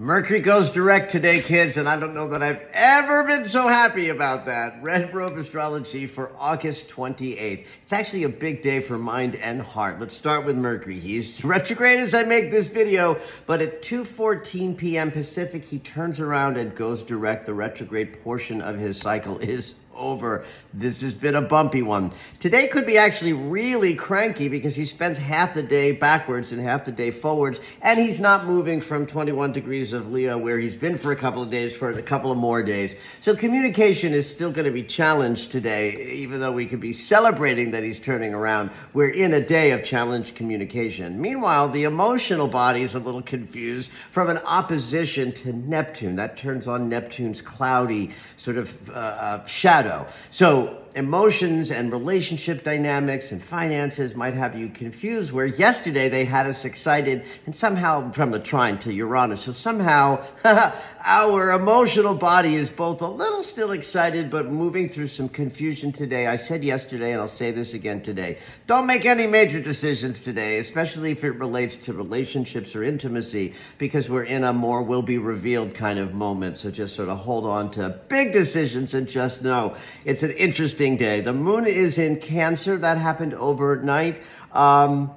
Mercury goes direct today, kids, and I don't know that I've ever been so happy about that. Red Robe Astrology for August 28th. It's actually a big day for mind and heart. Let's start with Mercury. He's retrograde as I make this video, but at 2:14 p.m. Pacific, he turns around and goes direct. The retrograde portion of his cycle is over. This has been a bumpy one. Today could be actually really cranky because he spends half the day backwards and half the day forwards, and he's not moving from 21 degrees of Leo where he's been for a couple of days for a couple of more days. So communication is still going to be challenged today, even though we could be celebrating that he's turning around. We're in a day of challenged communication. Meanwhile, the emotional body is a little confused from an opposition to Neptune. That turns on Neptune's cloudy sort of shadow. So emotions and relationship dynamics and finances might have you confused, where yesterday they had us excited and somehow from the trine to Uranus. So somehow our emotional body is both a little still excited, but moving through some confusion today. I said yesterday, and I'll say this again today, don't make any major decisions today, especially if it relates to relationships or intimacy, because we're in a more will be revealed kind of moment. So just sort of hold on to big decisions and just know it's an interesting day. The moon is in Cancer. That happened overnight. The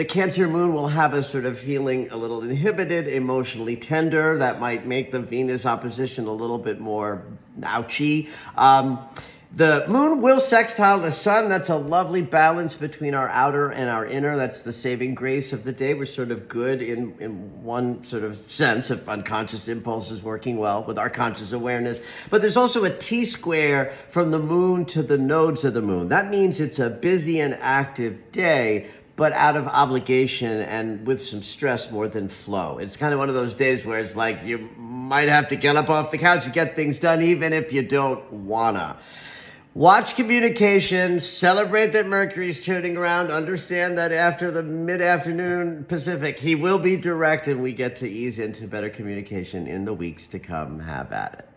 Cancer moon will have us sort of feeling a little inhibited, emotionally tender. That might make the Venus opposition a little bit more ouchy. The moon will sextile the sun. That's a lovely balance between our outer and our inner. That's the saving grace of the day. We're sort of good in one sort of sense of unconscious impulses working well with our conscious awareness. But there's also a T-square from the moon to the nodes of the moon. That means it's a busy and active day, but out of obligation and with some stress more than flow. It's kind of one of those days where it's like you might have to get up off the couch and get things done even if you don't wanna. Watch communication, celebrate that Mercury's turning around, understand that after the mid-afternoon Pacific, he will be direct and we get to ease into better communication in the weeks to come. Have at it.